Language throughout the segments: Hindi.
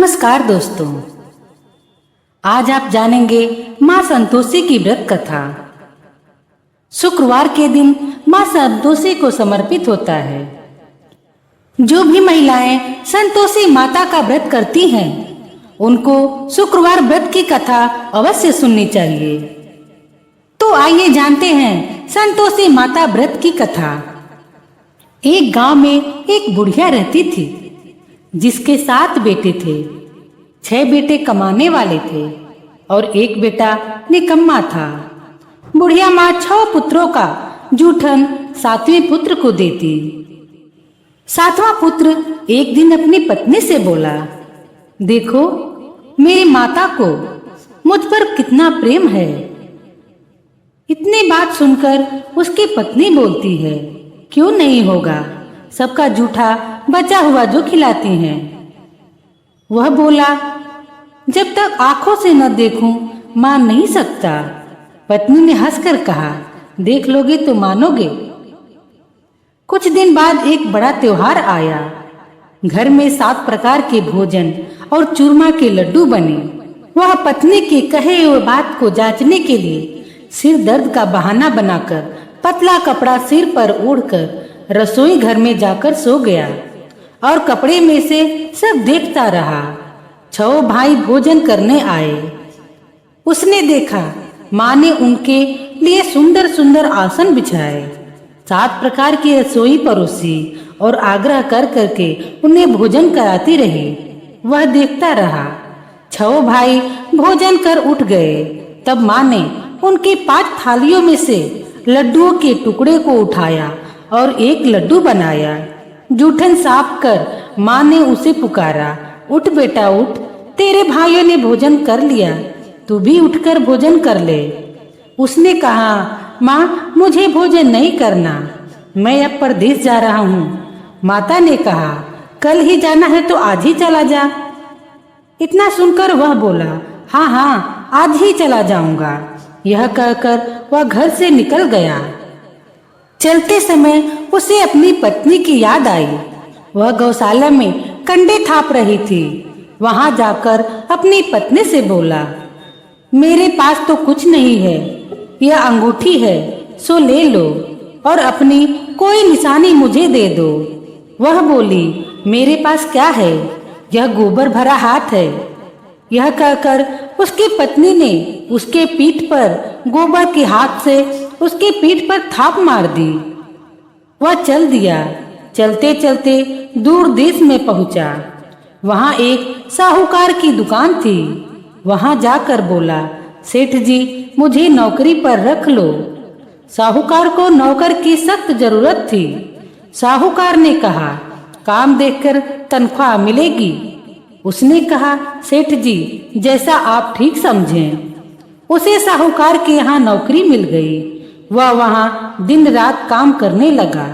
नमस्कार दोस्तों, आज आप जानेंगे माँ संतोषी की व्रत कथा। शुक्रवार के दिन माँ संतोषी को समर्पित होता है। जो भी महिलाएं संतोषी माता का व्रत करती हैं, उनको शुक्रवार व्रत की कथा अवश्य सुननी चाहिए। तो आइए जानते हैं संतोषी माता व्रत की कथा। एक गांव में एक बुढ़िया रहती थी, जिसके 7 बेटे थे। 6 बेटे कमाने वाले थे और एक बेटा निकम्मा था। बुढ़िया माँ 6 पुत्रों का जूठन 7वें पुत्र को देती। 7वां पुत्र एक दिन अपनी पत्नी से बोला, देखो मेरी माता को मुझ पर कितना प्रेम है। इतनी बात सुनकर उसकी पत्नी बोलती है, क्यों नहीं होगा, सबका जूठा बचा हुआ जो खिलाती हैं। वह बोला, जब तक आंखों से न देखूं मान नहीं सकता। पत्नी ने हंसकर कहा, देख लोगे तो मानोगे। कुछ दिन बाद एक बड़ा त्योहार आया। घर में 7 प्रकार के भोजन और चूरमा के लड्डू बने। वह पत्नी के कहे हुए बात को जांचने के लिए सिर दर्द का बहाना बनाकर पतला कपड़ा सिर पर ओढ़कर रसोई घर में जाकर सो गया और कपड़े में से सब देखता रहा। 6 भाई भोजन करने आए। उसने देखा माँ ने उनके लिए सुंदर सुंदर आसन बिछाए, 7 प्रकार की रसोई परोसी और आग्रह कर करके उन्हें भोजन कराती रही। वह देखता रहा। 6 भाई भोजन कर उठ गए। तब माँ ने उनकी 5 थालियों में से लड्डुओं के टुकड़े को उठाया और एक लड्डू बनाया। जूठन साफ कर माँ ने उसे पुकारा, उठ बेटा उठ, तेरे भाइयों ने भोजन कर लिया, तू भी उठकर भोजन कर ले। उसने कहा, माँ मुझे भोजन नहीं करना, मैं अब परदेश जा रहा हूँ। माता ने कहा, कल ही जाना है तो आज ही चला जा। इतना सुनकर वह बोला, हाँ हाँ आज ही चला जाऊंगा। यह कहकर वह घर से निकल गया। चलते समय उसे अपनी पत्नी की याद आई। वह गौशाला में कंडे थाप रही थी। वहां जाकर अपनी पत्नी से बोला, मेरे पास तो कुछ नहीं है, यह अंगूठी है, सो ले लो और अपनी कोई निशानी मुझे दे दो। वह बोली, मेरे पास क्या है, यह गोबर भरा हाथ है। यह कहकर उसकी पत्नी ने उसके पीठ पर गोबर के हाथ से उसकी पीठ पर थाप मार दी। वह चल दिया। चलते चलते दूर देश में पहुंचा। वहां एक साहूकार की दुकान थी। वहां जाकर बोला, सेठ जी मुझे नौकरी पर रख लो। साहूकार को नौकर की सख्त जरूरत थी। साहूकार ने कहा, काम देखकर तनख्वाह मिलेगी। उसने कहा, सेठ जी जैसा आप ठीक समझें। उसे साहूकार के यहाँ नौकरी मिल गई। वह वहाँ दिन रात काम करने लगा।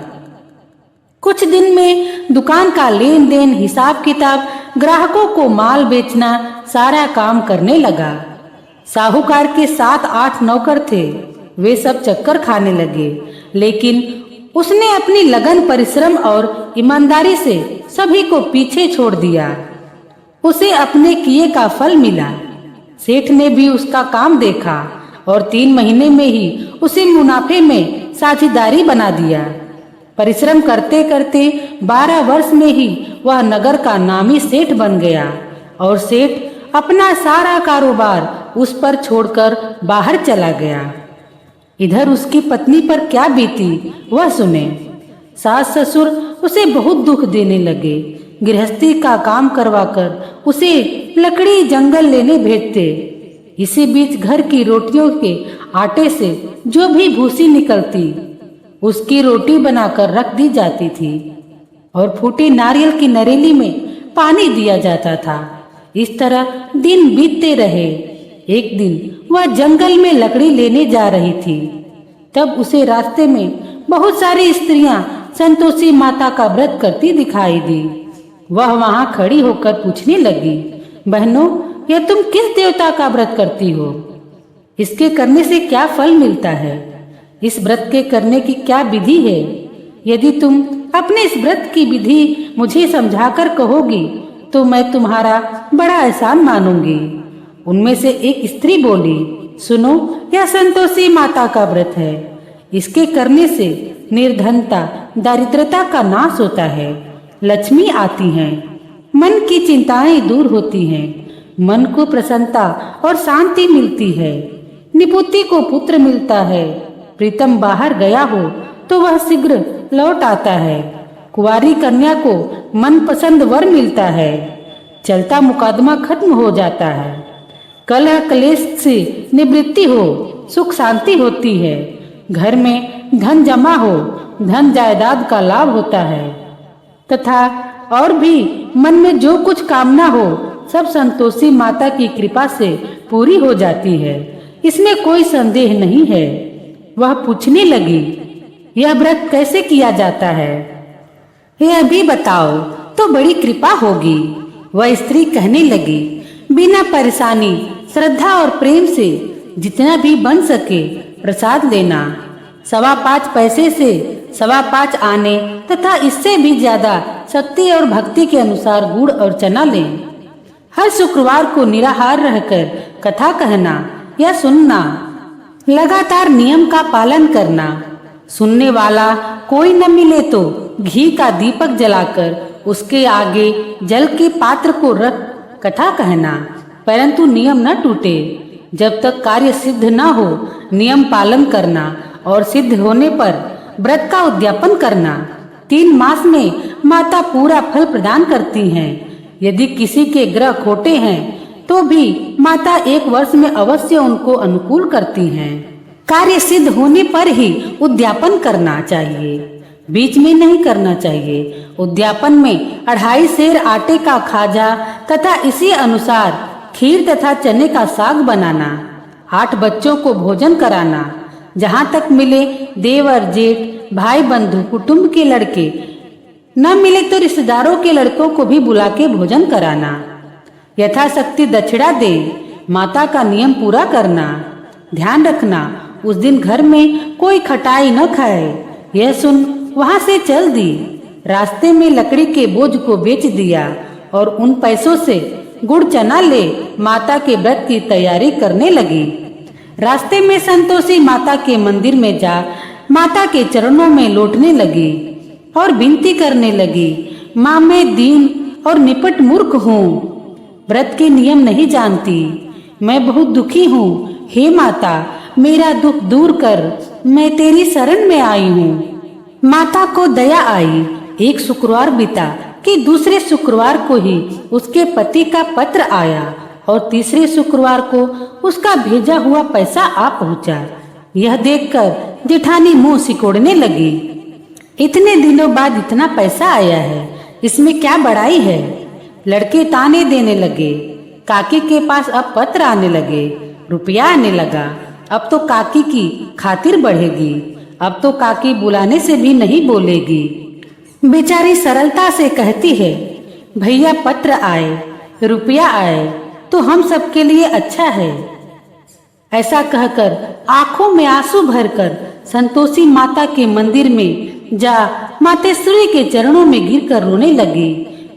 कुछ दिन में दुकान का लेन देन, हिसाब किताब, ग्राहकों को माल बेचना, सारा काम करने लगा। साहूकार के 7-8 नौकर थे। वे सब चक्कर खाने लगे, लेकिन उसने अपनी लगन, परिश्रम और ईमानदारी से सभी को पीछे छोड़ दिया। उसे अपने किए का फल मिला। सेठ ने भी उसका काम देखा और 3 महीने में ही उसे मुनाफे में साझेदारी बना दिया। परिश्रम करते करते 12 वर्ष में ही वह नगर का नामी सेठ बन गया और सेठ अपना सारा कारोबार उस पर छोड़कर बाहर चला गया। इधर उसकी पत्नी पर क्या बीती वह सुने। सास ससुर उसे बहुत दुख देने लगे। गृहस्थी का काम करवाकर उसे लकड़ी जंगल लेने भेजते। इसी बीच घर की रोटियों के आटे से जो भी भूसी निकलती, उसकी रोटी बनाकर रख दी जाती थी और फूटी नारियल की नरेली में पानी दिया जाता था। इस तरह दिन बीतते रहे। एक दिन वह जंगल में लकड़ी लेने जा रही थी। तब उसे रास्ते में बहुत सारी स्त्रियां संतोषी माता का व्रत करती दिखाई दी। वह वहां खड़ी होकर पूछने लगी, बहनों यह तुम किस देवता का व्रत करती हो? इसके करने से क्या फल मिलता है? इस व्रत के करने की क्या विधि है? यदि तुम अपने इस व्रत की विधि मुझे समझाकर कहोगी तो मैं तुम्हारा बड़ा एहसान मानूंगी। उनमें से एक स्त्री बोली, सुनो, यह संतोषी माता का व्रत है। इसके करने से निर्धनता, दारिद्रता का नाश होता है, लक्ष्मी आती हैं, मन की चिंताएं दूर होती हैं, मन को प्रसन्नता और शांति मिलती है, निपुति को पुत्र मिलता है, प्रीतम बाहर गया हो तो वह शीघ्र लौट आता है, कुंवारी कन्या को मनपसंद वर मिलता है, चलता मुकदमा खत्म हो जाता है, कलह क्लेश से निवृत्ति हो, सुख शांति होती है, घर में धन जमा हो, धन जायदाद का लाभ होता है, तथा और भी मन में जो कुछ कामना हो सब संतोषी माता की कृपा से पूरी हो जाती है। इसमें कोई संदेह नहीं है। वह पूछने लगी, यह व्रत कैसे किया जाता है? यह भी बताओ तो बड़ी कृपा होगी। वह स्त्री कहने लगी, बिना परेशानी, श्रद्धा और प्रेम से जितना भी बन सके प्रसाद लेना। 5.25 पैसे से 5.25 आने तथा इससे भी ज्यादा शक्ति और भक्ति के अनुसार गुड़ और चना लें। हर शुक्रवार को निराहार रहकर कथा कहना या सुनना, लगातार नियम का पालन करना। सुनने वाला कोई न मिले तो घी का दीपक जलाकर उसके आगे जल के पात्र को रख कथा कहना, परंतु नियम न टूटे। जब तक कार्य सिद्ध न हो नियम पालन करना और सिद्ध होने पर व्रत का उद्यापन करना। 3 मास में माता पूरा फल प्रदान करती हैं। यदि किसी के ग्रह खोटे हैं तो भी माता 1 वर्ष में अवश्य उनको अनुकूल करती हैं। कार्य सिद्ध होने पर ही उद्यापन करना चाहिए, बीच में नहीं करना चाहिए। उद्यापन में 2.5 सेर आटे का खाजा तथा इसी अनुसार खीर तथा चने का साग बनाना, 8 बच्चों को भोजन कराना, जहाँ तक मिले देवर जेठ भाई बंधु कुटुंब के लड़के, न मिले तो रिश्तेदारों के लड़कों को भी बुला के भोजन कराना, यथाशक्ति दक्षिणा दे, माता का नियम पूरा करना। ध्यान रखना उस दिन घर में कोई खटाई न खाए। यह सुन वहां से चल दी। रास्ते में लकड़ी के बोझ को बेच दिया और उन पैसों से गुड़ चना ले माता के व्रत की तैयारी करने लगी। रास्ते में संतोषी माता के मंदिर में जा माता के चरणों में लौटने लगी और विनती करने लगी, माँ मैं दीन और निपट मूर्ख हूँ, व्रत के नियम नहीं जानती, मैं बहुत दुखी हूँ। हे माता मेरा दुख दूर कर, मैं तेरी शरण में आई हूँ। माता को दया आई। एक शुक्रवार बीता कि दूसरे शुक्रवार को ही उसके पति का पत्र आया और तीसरे शुक्रवार को उसका भेजा हुआ पैसा आ पहुँचा। यह देखकर जेठानी मुंह सिकोड़ने लगी। इतने दिनों बाद इतना पैसा आया है, इसमें क्या बड़ाई है? लड़के ताने देने लगे। काकी के पास अब पत्र आने लगे, रुपया आने लगा। अब तो काकी की खातिर बढ़ेगी। अब तो काकी बुलाने से भी नहीं बोलेगी। बेचारी सरलता से कहती है, भैया पत्र आए, रुपया आए तो हम सबके लिए अच्छा है। ऐसा कहकर आंखों में आंसू भरकर संतोषी माता के मंदिर में जा मातेश्वरी के चरणों में गिरकर रोने लगी।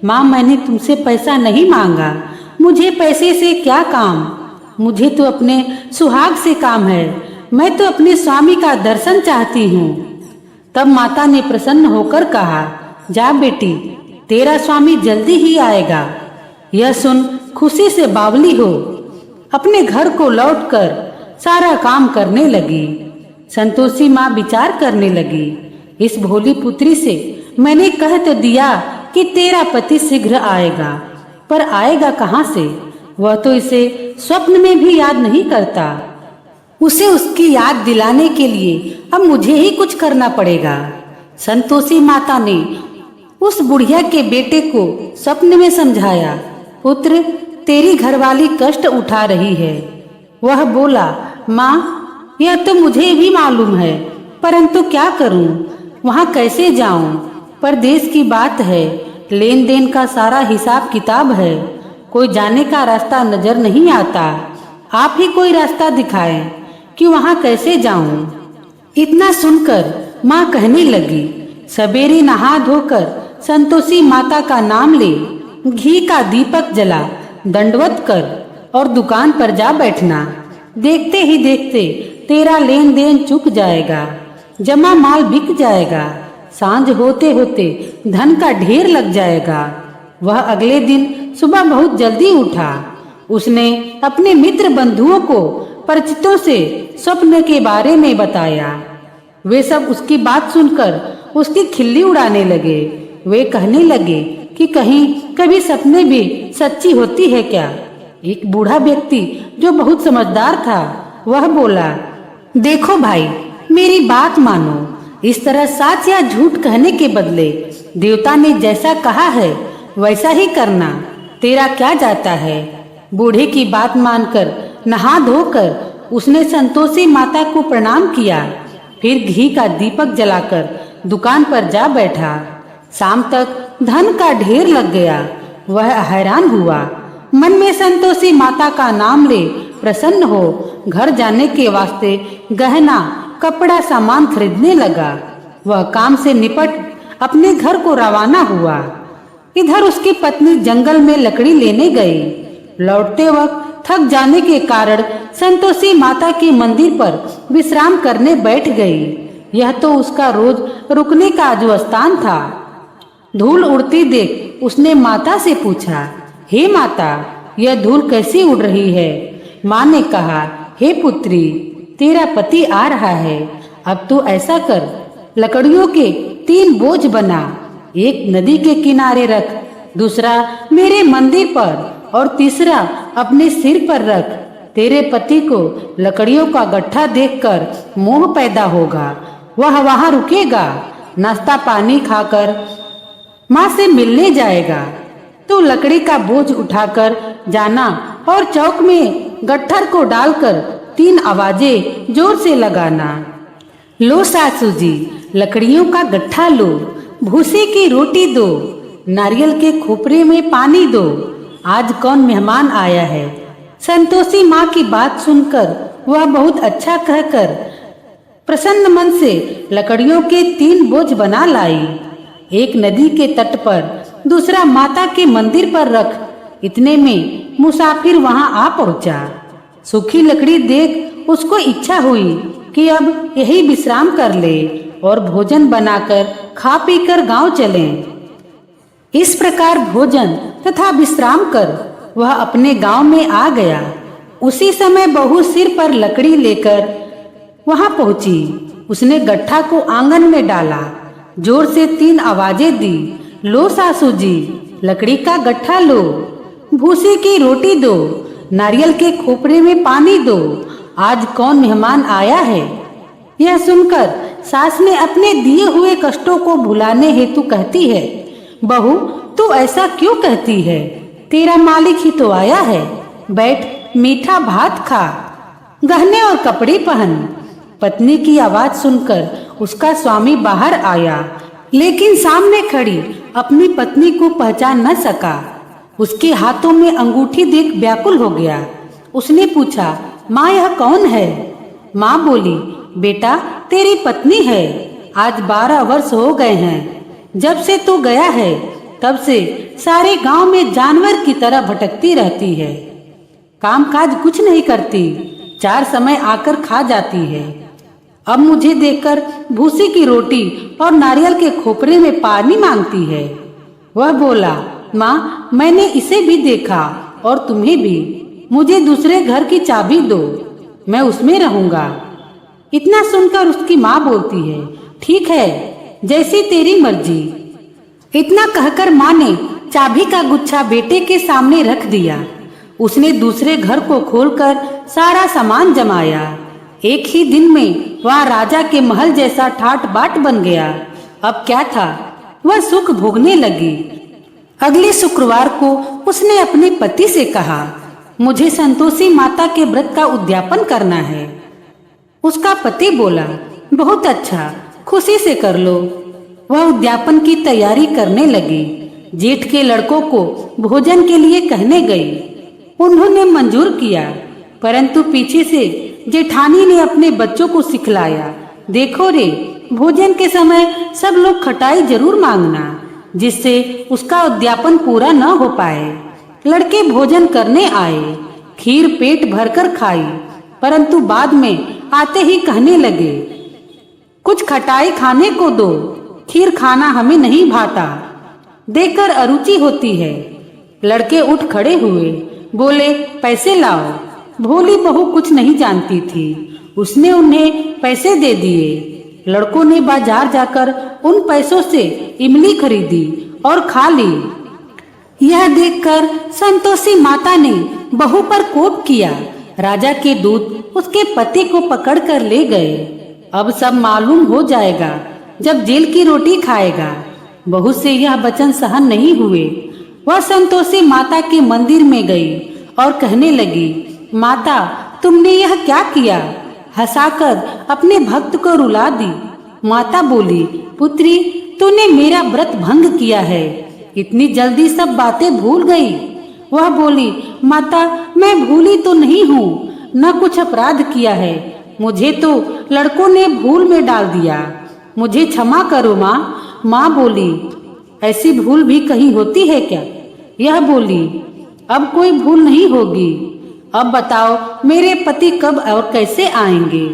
माँ मैंने तुमसे पैसा नहीं मांगा, मुझे पैसे से क्या काम, मुझे तो अपने सुहाग से काम है, मैं तो अपने स्वामी का दर्शन चाहती हूँ। तब माता ने प्रसन्न होकर कहा, जा बेटी तेरा स्वामी जल्दी ही आएगा। यह सुन खुशी से बावली हो अपने घर को लौटकर सारा काम करने लगी। संतोषी माँ विचार करने लगी, इस भोली पुत्री से मैंने कह तो दिया कि तेरा पति शीघ्र आएगा, पर आएगा कहाँ से? वह तो इसे स्वप्न में भी याद नहीं करता। उसे उसकी याद दिलाने के लिए अब मुझे ही कुछ करना पड़ेगा। संतोषी माता ने उस बुढ़िया के बेटे को स्वप्न में समझाया, पुत्र तेरी घरवाली कष्ट उठा रही है। वह बोला, माँ यह तो मुझे भी मालूम है, परंतु क्या करूं, वहां कैसे जाऊं? परदेश की बात है, लेन देन का सारा हिसाब किताब है, कोई जाने का रास्ता नजर नहीं आता। आप ही कोई रास्ता दिखाएं कि वहां कैसे जाऊं? इतना सुनकर माँ कहने लगी, सवेरे नहा धोकर संतोषी माता का नाम ले, घी का दीपक जला दंडवत कर और दुकान पर जा बैठना। देखते ही देखते तेरा लेन देन चुक जाएगा, जमा माल बिक जाएगा, सांझ होते होते धन का ढेर लग जाएगा। वह अगले दिन सुबह बहुत जल्दी उठा। उसने अपने मित्र बंधुओं को परिचितों से स्वप्न के बारे में बताया। वे सब उसकी बात सुनकर उसकी खिल्ली उड़ाने लगे। वे कहने लगे कि कहीं कभी सपने भी सच्ची होती है क्या। एक बूढ़ा व्यक्ति जो बहुत समझदार था वह बोला, देखो भाई, मेरी बात मानो। इस तरह सच या झूठ कहने के बदले देवता ने जैसा कहा है वैसा ही करना। तेरा क्या जाता है। बूढ़े की बात मानकर नहा धोकर उसने संतोषी माता को प्रणाम किया। फिर घी का दीपक जलाकर दुकान पर जा बैठा। शाम तक धन का ढेर लग गया। वह हैरान हुआ। मन में संतोषी माता का नाम ले प्रसन्न हो घर जाने के वास्ते गहना कपड़ा सामान खरीदने लगा। वह काम से निपट अपने घर को रवाना हुआ। इधर उसकी पत्नी जंगल में लकड़ी लेने गई। लौटते वक्त थक जाने के कारण संतोषी माता के मंदिर पर विश्राम करने बैठ गई। यह तो उसका रोज रुकने का जो स्थान था। धूल उड़ती देख उसने माता से पूछा, हे माता, यह धूल कैसी उड़ रही है। माँ ने कहा, हे पुत्री, तेरा पति आ रहा है। अब तू ऐसा कर, लकड़ियों के 3 बोझ बना। एक नदी के किनारे रख, दूसरा मेरे मंदिर पर और तीसरा अपने सिर पर रख। तेरे पति को लकड़ियों का गट्ठा देखकर मोह पैदा होगा। वह वहां रुकेगा, नाश्ता पानी खाकर माँ से मिलने जाएगा। तू लकड़ी का बोझ उठाकर जाना और चौक में गट्ठर को डालकर 3 आवाजें जोर से लगाना। लो सासू जी, लकड़ियों का गट्ठा लो, भूसे की रोटी दो, नारियल के खोपरे में पानी दो। आज कौन मेहमान आया है। संतोषी माँ की बात सुनकर वह बहुत अच्छा कहकर प्रसन्न मन से लकड़ियों के 3 बोझ बना लाई। एक नदी के तट पर, दूसरा माता के मंदिर पर रख। इतने में मुसाफिर वहां आ पहुंचा। सूखी लकड़ी देख उसको इच्छा हुई कि अब यही विश्राम कर ले और भोजन बनाकर खा पीकर गांव चलें। इस प्रकार भोजन तथा विश्राम कर वह अपने गांव में आ गया। उसी समय बहू सिर पर लकड़ी लेकर वहां पहुंची। उसने गट्ठा को आंगन में डाला, जोर से 3 आवाजें दी। लो सासू जी, लकड़ी का गट्ठा लो, भूसे की रोटी दो, नारियल के खोपरे में पानी दो। आज कौन मेहमान आया है। यह सुनकर सास ने अपने दिए हुए कष्टों को भुलाने हेतु कहती है, बहू, तू ऐसा क्यों कहती है। तेरा मालिक ही तो आया है। बैठ, मीठा भात खा, गहने और कपड़े पहन। पत्नी की आवाज सुनकर उसका स्वामी बाहर आया, लेकिन सामने खड़ी अपनी पत्नी को पहचान न सका। उसके हाथों में अंगूठी देख व्याकुल हो गया। उसने पूछा, माँ, यह कौन है। माँ बोली, बेटा, तेरी पत्नी है। आज 12 वर्ष हो गए हैं। जब से तू गया है तब से सारे गांव में जानवर की तरह भटकती रहती है। कामकाज कुछ नहीं करती, 4 समय आकर खा जाती है। अब मुझे देखकर भूसी की रोटी और नारियल के खोपरे में पानी मांगती है। वह बोला, माँ, मैंने इसे भी देखा और तुम्हें भी। मुझे दूसरे घर की चाबी दो, मैं उसमें रहूंगा। इतना सुनकर उसकी माँ बोलती है, ठीक है, जैसी तेरी मर्जी। इतना कहकर माँ ने चाबी का गुच्छा बेटे के सामने रख दिया। उसने दूसरे घर को खोलकर सारा सामान जमाया। एक ही दिन में वह राजा के महल जैसा ठाट बाट बन गया। अब क्या था, वह सुख भोगने लगी। अगले शुक्रवार को उसने अपने पति से कहा, मुझे संतोषी माता के व्रत का उद्यापन करना है। उसका पति बोला, बहुत अच्छा, खुशी से कर लो। वह उद्यापन की तैयारी करने लगी। जेठ के लड़कों को भोजन के लिए कहने गई। उन्होंने मंजूर किया, परंतु पीछे से जेठानी ने अपने बच्चों को सिखलाया, देखो रे, भोजन के समय सब लोग खटाई जरूर मांगना। जिससे उसका उद्यापन पूरा न हो पाए। लड़के भोजन करने आए, खीर पेट भरकर खाई, परंतु बाद में आते ही कहने लगे, कुछ खटाई खाने को दो, खीर खाना हमें नहीं भाता, देखकर अरुचि होती है। लड़के उठ खड़े हुए, बोले, पैसे लाओ। भोली बहू कुछ नहीं जानती थी, उसने उन्हें पैसे दे दिए। लड़कों ने बाजार जाकर उन पैसों से इमली खरीदी और खा ली। यह देखकर संतोषी माता ने बहू पर कोप किया। राजा के दूत उसके पति को पकड़कर ले गए। अब सब मालूम हो जाएगा जब जेल की रोटी खाएगा। बहू से यह वचन सहन नहीं हुए। वह संतोषी माता के मंदिर में गई और कहने लगी, माता, तुमने यह क्या किया? हंसाकर अपने भक्त को रुला दी। माता बोली, पुत्री, तूने मेरा व्रत भंग किया है, इतनी जल्दी सब बातें भूल गई। वह बोली, माता, मैं भूली तो नहीं हूँ, न कुछ अपराध किया है, मुझे तो लड़कों ने भूल में डाल दिया, मुझे क्षमा करो माँ। माँ बोली, ऐसी भूल भी कहीं होती है क्या? यह बोली, अब कोई भूल नहीं होगी। अब बताओ मेरे पति कब और कैसे आएंगे?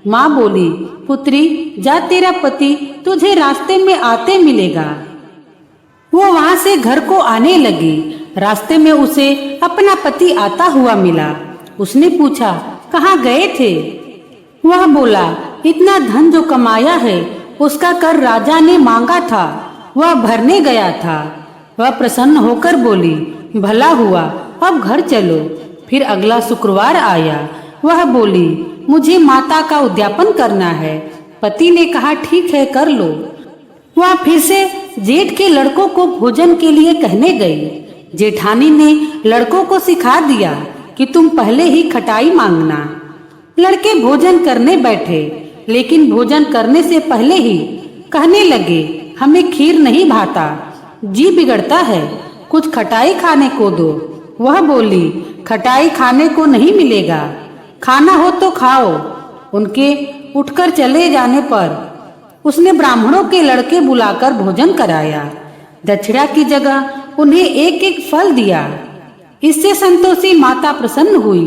माँ बोली, पुत्री, जा, तेरा पति तुझे रास्ते में आते मिलेगा। वो वहां से घर को आने लगी। रास्ते में उसे अपना पति आता हुआ मिला। उसने पूछा, कहाँ गए थे? वह बोला, इतना धन जो कमाया है उसका कर राजा ने मांगा था, वह भरने गया था। वह प्रसन्न होकर बोली, भला हुआ, अब घर चलो। फिर अगला शुक्रवार आया। वह बोली, मुझे माता का उद्यापन करना है। पति ने कहा, ठीक है, कर लो। वह फिर से जेठ के लड़कों को भोजन के लिए कहने गई। जेठानी ने लड़कों को सिखा दिया कि तुम पहले ही खटाई मांगना। लड़के भोजन करने बैठे, लेकिन भोजन करने से पहले ही कहने लगे, हमें खीर नहीं भाता, जी बिगड़ता है, कुछ खटाई खाने को दो। वह बोली, खटाई खाने को नहीं मिलेगा, खाना हो तो खाओ। उनके उठकर चले जाने पर उसने ब्राह्मणों के लड़के बुलाकर भोजन कराया। दक्षिणा की जगह उन्हें एक एक फल दिया। इससे संतोषी माता प्रसन्न हुई।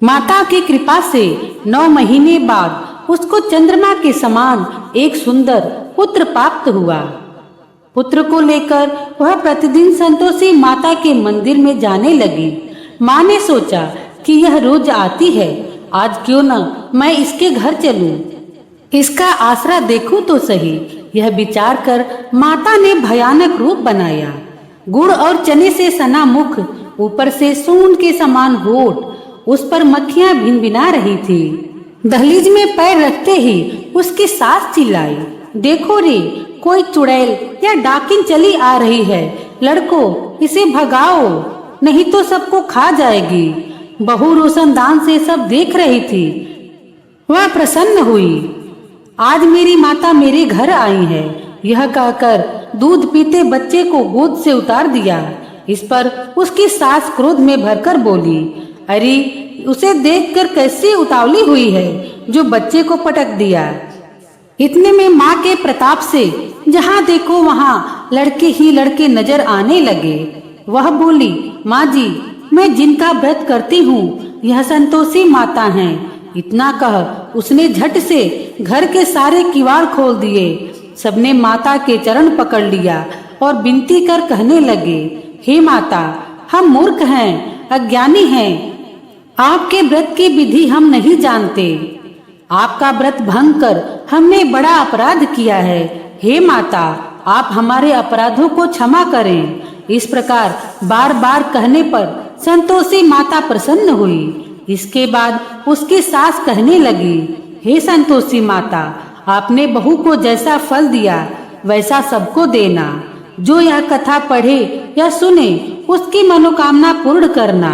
माता की कृपा से 9 महीने बाद उसको चंद्रमा के समान एक सुंदर पुत्र प्राप्त हुआ। पुत्र को लेकर वह प्रतिदिन संतोषी माता के मंदिर में जाने लगी। माँ ने सोचा कि यह रोज आती है, आज क्यों न मैं इसके घर चलूं, इसका आसरा देखूं तो सही। यह विचार कर माता ने भयानक रूप बनाया। गुड़ और चने से सना मुख, ऊपर से सूंड के समान होठ, उस पर मक्खियां भिनभिना रही थी। दहलीज में पैर रखते ही उसकी सास चिल्लाई, देखो रे, कोई चुड़ैल या डाकिन चली आ रही है, लड़को इसे भगाओ, नहीं तो सबको खा जाएगी। बहू रोशनदान से सब देख रही थी। वह प्रसन्न हुई, आज मेरी माता मेरे घर आई है। यह कहकर दूध पीते बच्चे को गोद से उतार दिया। इस पर उसकी सास क्रोध में भरकर बोली, अरे उसे देखकर कैसी उतावली हुई है जो बच्चे को पटक दिया। इतने में माँ के प्रताप से जहाँ देखो वहाँ लड़के ही लड़के नजर आने लगे। वह बोली, माँ जी, मैं जिनका व्रत करती हूँ यह संतोषी माता हैं। इतना कह उसने झट से घर के सारे किवाड़ खोल दिए। सबने माता के चरण पकड़ लिया और विनती कर कहने लगे, हे माता, हम मूर्ख हैं, अज्ञानी हैं, आपके व्रत की विधि हम नहीं जानते। आपका व्रत भंग कर हमने बड़ा अपराध किया है। हे माता, आप हमारे अपराधों को क्षमा करें। इस प्रकार बार बार कहने पर संतोषी माता प्रसन्न हुई। इसके बाद उसकी सास कहने लगी, हे संतोषी माता, आपने बहू को जैसा फल दिया वैसा सबको देना। जो यह कथा पढ़े या सुने उसकी मनोकामना पूर्ण करना।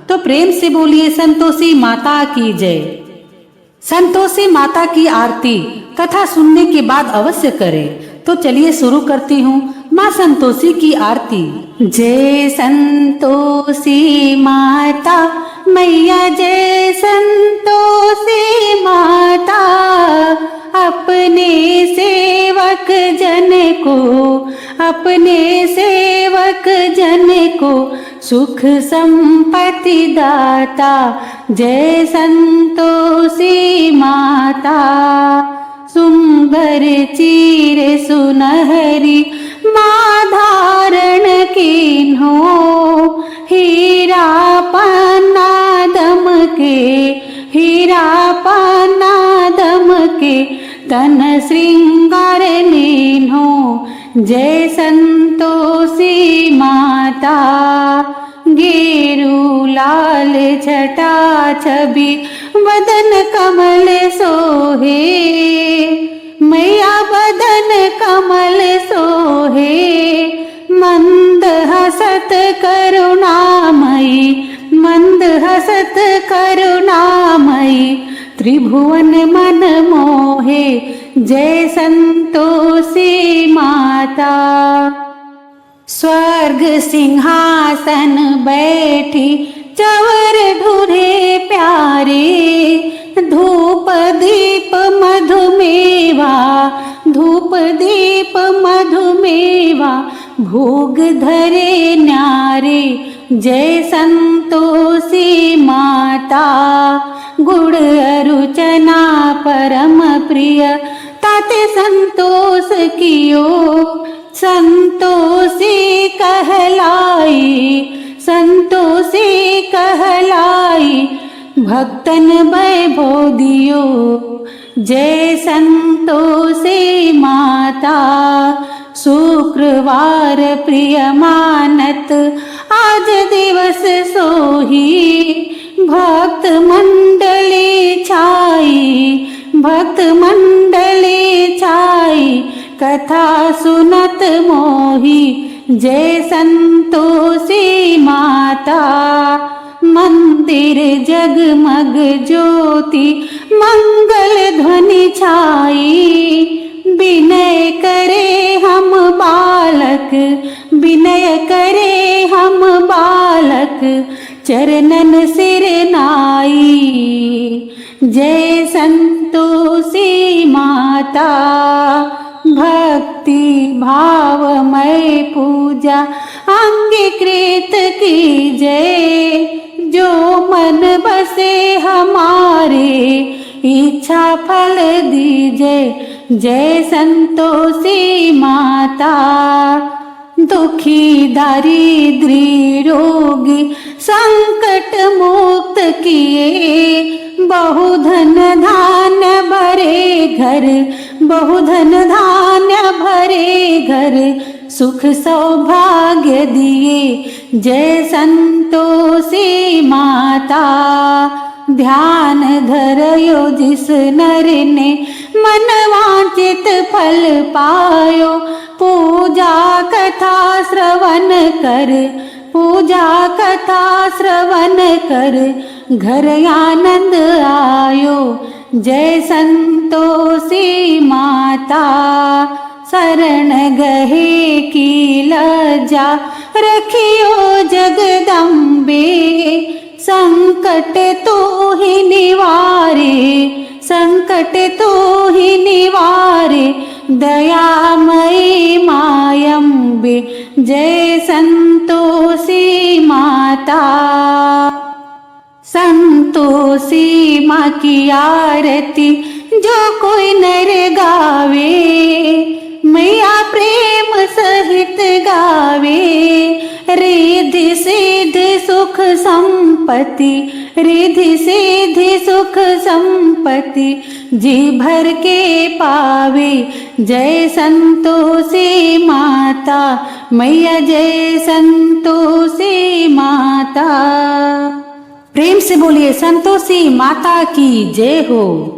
तो प्रेम से बोलिए, संतोषी माता की जय। संतोषी माता की आरती कथा सुनने के बाद अवश्य करें। तो चलिए शुरू करती हूँ माँ संतोषी की आरती। जय संतोषी माता मैया, जय संतोषी माता, अपने सेवक जन को अपने सेवक जन को सुख संपत्ति दाता। जय संतोषी माता। सुंदर चीर सुनहरी माँ धारण कीन्हो, हीरा पन्ना दमके, हीरा पन्ना दमके, तन श्रृंगार नीन्हो। जय संतोषी माता। गेरू लाल छटा छवि वदन कमल सोहे, मैया बदन कमल सोहे। मंद हसत करुणामयी, मंद हसत करुणामयी, त्रिभुवन मन मोहे। जय संतोषी माता। स्वर्ग सिंहासन बैठी चवर ढूढ़े प्यारे, धूप दीप मधुमेवा, धूप दीप मधुमेवा, भोग धरे न्यारे। जय संतोषी माता। गुड़ अरुचना परम प्रिय, ताते संतोष कियो, संतोषी कहलाई, संतोषी कहलाई, भक्तन वैभव दियो। जय संतोषी माता। शुक्रवार प्रिय मानत आज दिवस सोही, भक्त मंडली छाई, भक्त मंडली छाई, कथा सुनत मोही। जय संतोषी माता। मंदिर जगमग ज्योति मंगल ध्वनि छाई, विनय करे हम बालक, विनय करे हम बालक, चरणन सिर नाई। जय संतोषी माता। भक्ति भावमय पूजा अंगीकृत कीजय, जो मन बसे हमारे इच्छा फल दीजय। जय संतोषी माता। दुखी दारिद्री रोगी संकट मुक्त किए, बहुधन धान्य भरे घर, बहुधन धान्य भरे घर, सुख सौभाग्य दिए। जय संतोषी माता। ध्यान धरयो जिस नर ने मन वांछित फल पायो, पूजा कथा श्रवण कर, पूजा कथा श्रवण कर, घर आनंद आयो। जय संतोषी माता। शरण गहे की लज्जा रखियो जगदम्बे, संकट तो ही निवारे, संकट तो ही निवारे, दयामयी मायम्बे। जय संतोषी माता। संतोषी माँ की आरती जो कोई नर गावे, मैया प्रेम सहित गावे। रिद्धि सिद्धि सुख संपत्ति, रिद्धि सिद्धि सुख संपत्ति, जी भर के पावे। जय संतोषी माता, मैया जय संतोषी माता। प्रेम से बोलिए संतोषी माता की जय हो।